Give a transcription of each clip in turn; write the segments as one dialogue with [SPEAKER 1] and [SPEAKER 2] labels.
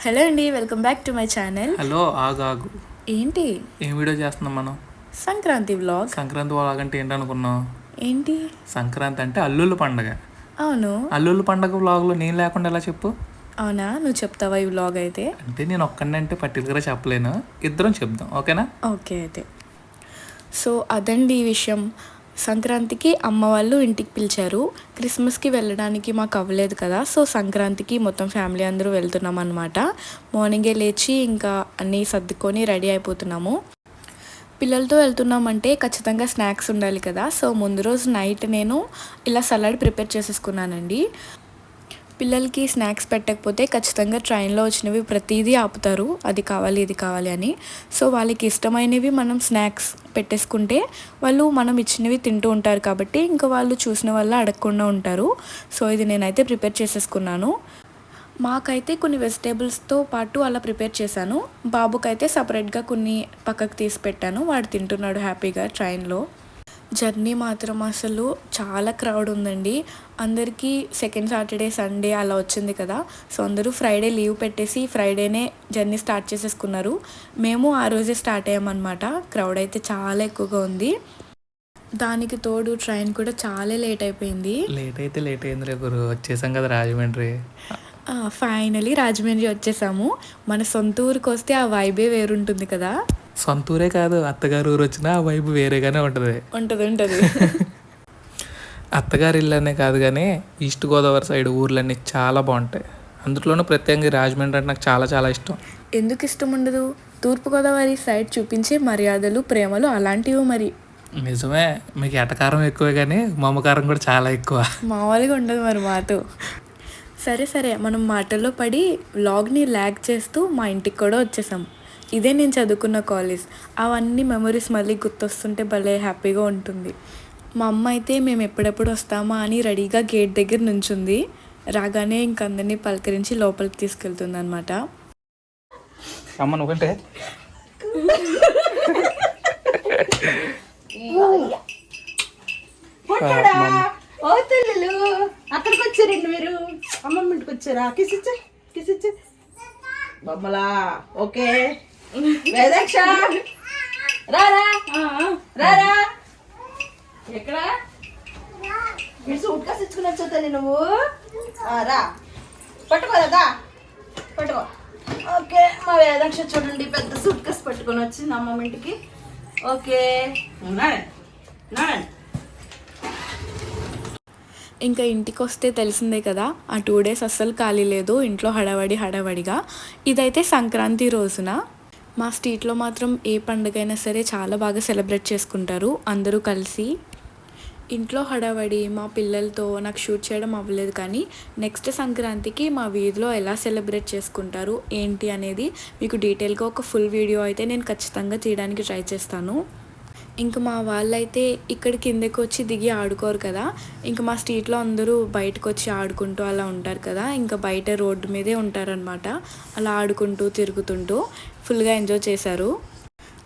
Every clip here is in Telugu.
[SPEAKER 1] హలో అండి, welcome back to my channel.
[SPEAKER 2] Hello ఆగు ఆగు
[SPEAKER 1] ఏంటి?
[SPEAKER 2] ఏం వీడియో చేస్తున్నాం మనం?
[SPEAKER 1] సంక్రాంతి వ్లాగ్.
[SPEAKER 2] సంక్రాంతి వ్లాగ్ అంటే ఏంటనుకున్నావు?
[SPEAKER 1] ఏంటి?
[SPEAKER 2] సంక్రాంతి అంటే అల్లుళ్ళ పండగ.
[SPEAKER 1] అవును.
[SPEAKER 2] అల్లుళ్ళ పండగ వ్లాగ్లో నేను లేకుండా ఎలా చెప్పు?
[SPEAKER 1] అవునా, నువ్వు చెప్తావా ఈ వ్లాగ్ అయితే?
[SPEAKER 2] అంటే నేను ఒక్కడిని అంటే పర్టికులర్గా చెప్పలేను, ఇద్దరం చెప్దాం, ఓకేనా?
[SPEAKER 1] ఓకే అయితే. సో అదండి ఈ విషయం. సంక్రాంతికి అమ్మ వాళ్ళు ఇంటికి పిలిచారు. క్రిస్మస్కి వెళ్ళడానికి మాకు అవ్వలేదు కదా, సో సంక్రాంతికి మొత్తం ఫ్యామిలీ అందరూ వెళ్తున్నాం అనమాట. మార్నింగే లేచి ఇంకా అన్నీ సర్దుకొని రెడీ అయిపోతున్నాము. పిల్లలతో వెళ్తున్నామంటే ఖచ్చితంగా స్నాక్స్ ఉండాలి కదా, సో ముందు రోజు నైట్ నేను ఇలా సలాడ్ ప్రిపేర్ చేసేసుకున్నానండి. పిల్లలకి స్నాక్స్ పెట్టకపోతే ఖచ్చితంగా ట్రైన్లో వచ్చినవి ప్రతిదీ ఆపుతారు, అది కావాలి ఇది కావాలి అని. సో వాళ్ళకి ఇష్టమైనవి మనం స్నాక్స్ పెట్టేసుకుంటే వాళ్ళు మనం ఇచ్చినవి తింటూ ఉంటారు కాబట్టి ఇంకా వాళ్ళు చూసిన వల్ల అడగకుండా ఉంటారు. సో ఇది నేనైతే ప్రిపేర్ చేసేసుకున్నాను. మాకైతే కొన్ని వెజిటేబుల్స్తో పాటు అలా ప్రిపేర్ చేశాను. బాబుకైతే సపరేట్గా కొన్ని పక్కకు తీసి పెట్టాను, వాడు తింటున్నాడు హ్యాపీగా ట్రైన్లో. జర్నీ మాత్రం అసలు చాలా క్రౌడ్ ఉందండి. అందరికీ సెకండ్ సాటర్డే సండే అలా వచ్చింది కదా, సో అందరూ ఫ్రైడే లీవ్ పెట్టేసి ఫ్రైడేనే జర్నీ స్టార్ట్ చేసేసుకున్నారు. మేము ఆ రోజే స్టార్ట్ అయ్యామన్నమాట. క్రౌడ్ అయితే చాలా ఎక్కువగా ఉంది. దానికి తోడు ట్రైన్ కూడా చాలా లేట్ అయిపోయింది.
[SPEAKER 2] లేట్ అయింది రే గురు, వచ్చేసాం కదా రాజమండ్రి.
[SPEAKER 1] ఫైనలీ రాజమండ్రి వచ్చేసాము. మన సొంత ఊరికి వస్తే ఆ వైబే వేరుంటుంది కదా.
[SPEAKER 2] సొంత ఊరే కాదు, అత్తగారు ఊరు వచ్చినా ఆ వైపు వేరేగానే ఉంటుంది. అత్తగారి ఇల్లు అనే కాదు కానీ ఈస్ట్ గోదావరి సైడ్ ఊర్లన్నీ చాలా బాగుంటాయి. అందులోనూ ప్రత్యేకంగా రాజమండ్రి అంటే నాకు చాలా చాలా ఇష్టం.
[SPEAKER 1] ఎందుకు ఇష్టం ఉండదు? తూర్పుగోదావరి సైడ్ చూపించే మర్యాదలు, ప్రేమలు అలాంటివి మరి.
[SPEAKER 2] నిజమే, మీకు ఎటకారం ఎక్కువే కానీ మమకారం కూడా చాలా ఎక్కువ.
[SPEAKER 1] మామూలుగా ఉండదు మరి మాతో. సరే మనం మాటల్లో పడి వ్లాగ్ని ల్యాగ్ చేస్తూ మా ఇంటికి కూడా వచ్చేసాం. ఇదే నేను చదువుకున్న కాలేజ్. అవన్నీ మెమరీస్ మళ్ళీ గుర్తొస్తుంటే భలే హ్యాపీగా ఉంటుంది. మా అమ్మ అయితే మేము ఎప్పుడెప్పుడు వస్తామా అని రెడీగా గేట్ దగ్గర నుంచుంది. రాగానే ఇంక అందరినీ పలకరించి లోపలికి తీసుకెళ్తుంది అనమాట.
[SPEAKER 3] అక్కడికి వచ్చారండి మీరు, అమ్మమ్మ ఇంటికి వచ్చారా? కిసిచ్చే బొమ్మలా. ఓకే వేదక్ష రారా రారా. ఎక్కడ మీరు సూట్ కేసు ఇచ్చుకుని వచ్చేది నువ్వు? రా పట్టుకోలేదా? పట్టుకో. ఓకే, మా వేదక్ష చూడండి పెద్ద సూట్ కేసు పట్టుకొని వచ్చింది అమ్మమ్మ ఇంటికి. ఓకే
[SPEAKER 1] ఇంకా ఇంటికి వస్తే తెలిసిందే కదా, ఆ 2 days అస్సలు ఖాళీ లేదు, ఇంట్లో హడావడిగా. ఇదైతే సంక్రాంతి రోజున. మా స్ట్రీట్లో మాత్రం ఏ పండుగైనా సరే చాలా బాగా సెలబ్రేట్ చేసుకుంటారు అందరూ కలిసి. ఇంట్లో హడావడి మా పిల్లలతో నాకు షూట్ చేయడం అవ్వలేదు, కానీ నెక్స్ట్ సంక్రాంతికి మా వీధిలో ఎలా సెలబ్రేట్ చేసుకుంటారు ఏంటి అనేది మీకు డీటెయిల్గా ఒక ఫుల్ వీడియో అయితే నేను ఖచ్చితంగా తీయడానికి ట్రై చేస్తాను. ఇంక మా వాళ్ళైతే ఇక్కడ కిందకి వచ్చి దిగి ఆడుకోరు కదా, ఇంకా మా స్ట్రీట్లో అందరూ బయటకు వచ్చి ఆడుకుంటూ అలా ఉంటారు కదా, ఇంకా బయట రోడ్డు మీదే ఉంటారనమాట. అలా ఆడుకుంటూ తిరుగుతుంటూ ఫుల్గా ఎంజాయ్ చేశారు.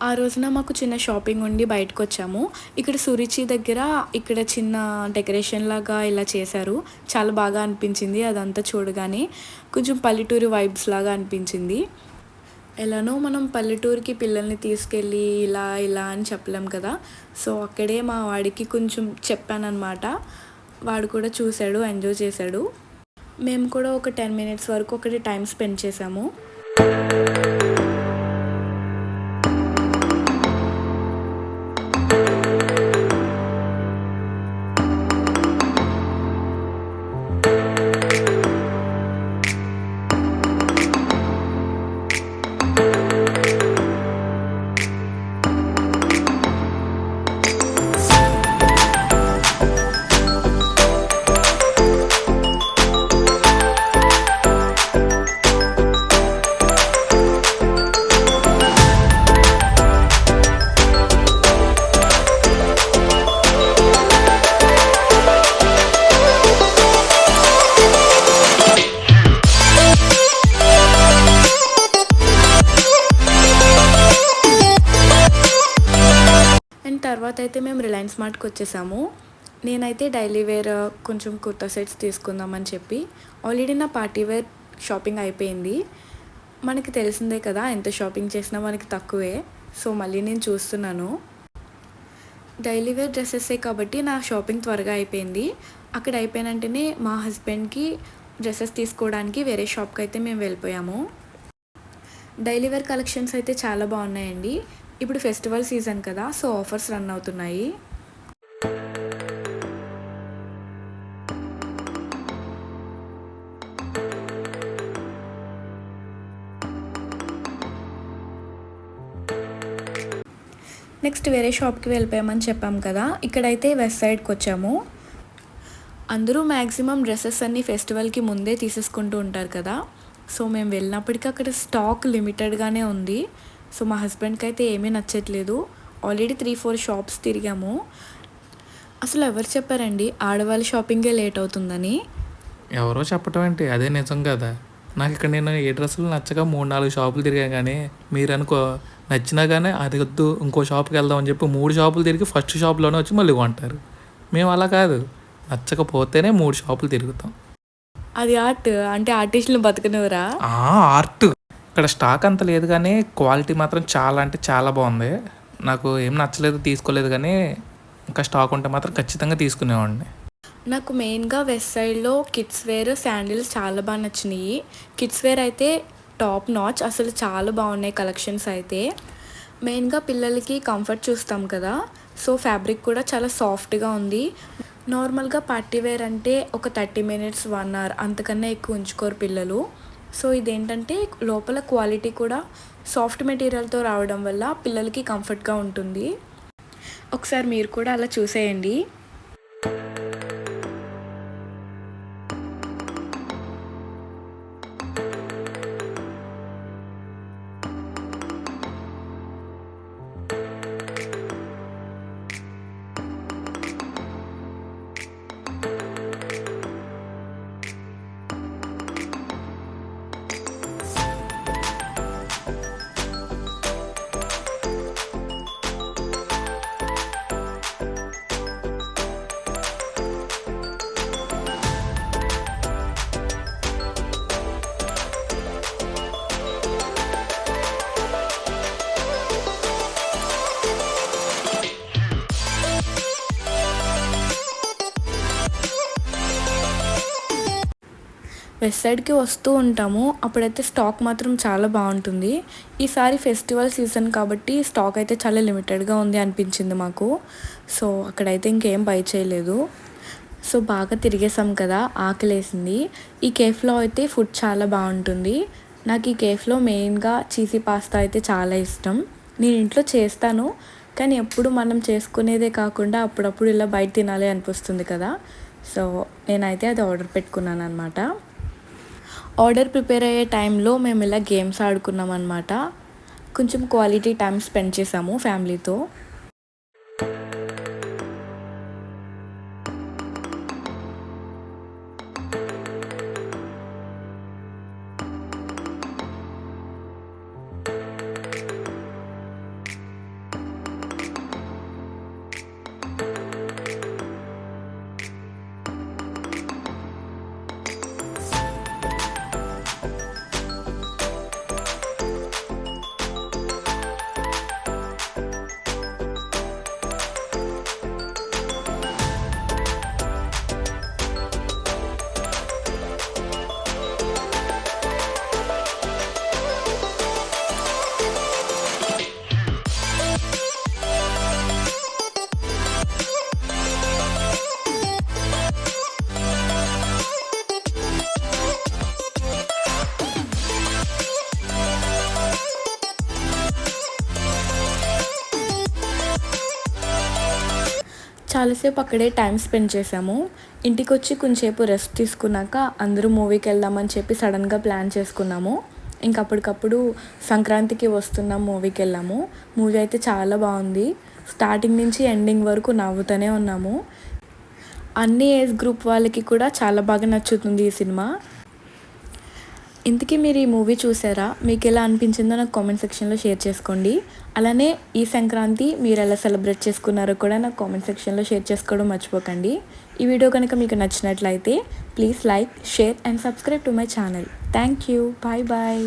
[SPEAKER 1] ఆ రోజున మాకు చిన్న షాపింగ్ ఉండి బయటకు వచ్చాము. ఇక్కడ సురుచి దగ్గర ఇక్కడ చిన్న డెకరేషన్ లాగా ఇలా చేశారు, చాలా బాగా అనిపించింది. అదంతా చూడగానే కొంచెం పల్లెటూరి వైబ్స్ లాగా అనిపించింది. ఎలానో మనం పల్లెటూరుకి పిల్లల్ని తీసుకెళ్ళి ఇలా అని చెప్పలేం కదా, సో అక్కడే మా వాడికి కొంచెం చెప్పానన్నమాట. వాడు కూడా చూశాడు, ఎంజాయ్ చేశాడు. మేము కూడా ఒక 10 minutes వరకు ఒకటి టైం స్పెండ్ చేసాము. తర్వాత అయితే మేము రిలయన్స్ మార్ట్కి వచ్చేసాము. నేనైతే డైలీ వేర్ కొంచెం కుర్తా సెట్స్ తీసుకుందామని చెప్పి ఆల్రెడీ నా పార్టీ వేర్ షాపింగ్ అయిపోయింది. మనకి తెలిసిందే కదా, ఎంత షాపింగ్ చేసినా మనకి తక్కువే. సో మళ్ళీ నేను చూస్తున్నాను. డైలీ వేర్ డ్రెస్సెసే కాబట్టి నా షాపింగ్ త్వరగా అయిపోయింది. అక్కడ అయిపోయిన వెంటనే మా హస్బెండ్కి డ్రెస్సెస్ తీసుకోవడానికి వేరే షాప్కి అయితే మేము వెళ్ళిపోయాము. డైలీ వేర్ కలెక్షన్స్ అయితే చాలా బాగున్నాయండి. ఇప్పుడు ఫెస్టివల్ సీజన్ కదా, సో ఆఫర్స్ రన్ అవుతున్నాయి. నెక్స్ట్ వేరే షాప్కి వెళ్ళిపోయామని చెప్పాం కదా, ఇక్కడైతే వెస్ట్ సైడ్కి వచ్చాము. అందరూ మ్యాక్సిమం డ్రెస్సెస్ అన్నీ ఫెస్టివల్కి ముందే తీసేసుకుంటూ ఉంటారు కదా. సో మేము వెళ్ళినప్పటికీ అక్కడ స్టాక్ లిమిటెడ్గానే ఉంది. సో మా హస్బెండ్కి అయితే ఏమీ నచ్చట్లేదు. ఆల్రెడీ 3-4 షాప్స్ తిరిగాము. అసలు ఎవరు చెప్పారండి ఆడవాళ్ళ షాపింగే లేట్ అవుతుందని?
[SPEAKER 2] ఎవరో చెప్పటం ఏంటి, అదే నిజం కదా. నాకు ఇక్కడ నేను ఏ డ్రెస్సులు నచ్చక 3-4 షాపులు తిరిగా, కానీ మీరు అనుకో నచ్చినా కానీ అది వద్దు ఇంకో షాప్కి వెళ్దాం అని చెప్పి 3 షాపులు తిరిగి ఫస్ట్ షాప్లోనే వచ్చి మళ్ళీ కొంటారు. మేము అలా కాదు, నచ్చకపోతేనే 3 షాపులు తిరుగుతాం.
[SPEAKER 1] అది ఆర్ట్ అంటే ఆర్టిస్టులు బతకనివరా?
[SPEAKER 2] ఆర్ట్. ఇక్కడ స్టాక్ అంత లేదు కానీ క్వాలిటీ మాత్రం చాలా అంటే చాలా బాగుంది. నాకు ఏం నచ్చలేదు, తీసుకోలేదు, కానీ ఇంకా స్టాక్ ఉంటే మాత్రం ఖచ్చితంగా తీసుకునేవాడిని.
[SPEAKER 1] నాకు మెయిన్గా వెస్ట్ సైడ్లో కిడ్స్ వేర్ శాండిల్స్ చాలా బాగా నచ్చినాయి. కిడ్స్ వేర్ అయితే టాప్ నాచ్, అసలు చాలా బాగున్నాయి కలెక్షన్స్ అయితే. మెయిన్గా పిల్లలకి కంఫర్ట్ చూస్తాం కదా, సో ఫ్యాబ్రిక్ కూడా చాలా సాఫ్ట్గా ఉంది. నార్మల్గా పార్టీ వేర్ అంటే ఒక 30 minutes 1 hour అంతకన్నా ఎక్కువ ఉంచుకోరు పిల్లలు. సో ఇదేంటంటే లోపల క్వాలిటీ కూడా సాఫ్ట్ మెటీరియల్తో రావడం వల్ల పిల్లలకి కంఫర్ట్గా ఉంటుంది. ఒకసారి మీరు కూడా అలా చూసేయండి. వెస్ట్ సైడ్కి వస్తూ ఉంటాము, అప్పుడైతే స్టాక్ మాత్రం చాలా బాగుంటుంది. ఈసారి ఫెస్టివల్ సీజన్ కాబట్టి స్టాక్ అయితే చాలా లిమిటెడ్గా ఉంది అనిపించింది మాకు. సో అక్కడైతే ఇంకేం బై చేయలేదు. సో బాగా తిరిగేసాం కదా, ఆకలేసింది. ఈ కేఫ్లో అయితే ఫుడ్ చాలా బాగుంటుంది. నాకు ఈ కేఫ్లో మెయిన్గా చీజీ పాస్తా అయితే చాలా ఇష్టం. నేను ఇంట్లో చేస్తాను, కానీ ఎప్పుడు మనం చేసుకునేదే కాకుండా అప్పుడప్పుడు ఇలా బయట తినాలి అనిపిస్తుంది కదా. సో నేనైతే అది ఆర్డర్ పెట్టుకున్నాను అనమాట. ఆర్డర్ ప్రిపేర్ అయ్యే టైంలో మేము ఇలా గేమ్స్ ఆడుకున్నాం అనమాట. కొంచెం క్వాలిటీ టైం స్పెండ్ చేసాము ఫ్యామిలీతో. చాలాసేపు అక్కడే టైం స్పెండ్ చేసాము. ఇంటికి వచ్చి కొంచెంసేపు రెస్ట్ తీసుకున్నాక అందరూ మూవీకి వెళ్దామని చెప్పి సడన్గా ప్లాన్ చేసుకున్నాము. ఇంకప్పటికప్పుడు సంక్రాంతికి వస్తున్నాం మూవీకి వెళ్ళాము. మూవీ అయితే చాలా బాగుంది. స్టార్టింగ్ నుంచి ఎండింగ్ వరకు నవ్వుతూనే ఉన్నాము. అన్ని ఏజ్ గ్రూప్ వాళ్ళకి కూడా చాలా బాగా నచ్చుతుంది ఈ సినిమా. ఇంతకీ మీరు ఈ మూవీ చూసారా? మీకు ఎలా అనిపించిందో నాకు కామెంట్ సెక్షన్లో షేర్ చేసుకోండి. అలానే ఈ సంక్రాంతి మీరు ఎలా సెలబ్రేట్ చేసుకున్నారో కూడా నాకు కామెంట్ సెక్షన్లో షేర్ చేసుకోవడం మర్చిపోకండి. ఈ వీడియో కనుక మీకు నచ్చినట్లయితే please like, share and subscribe to my channel. Thank you. Bye bye.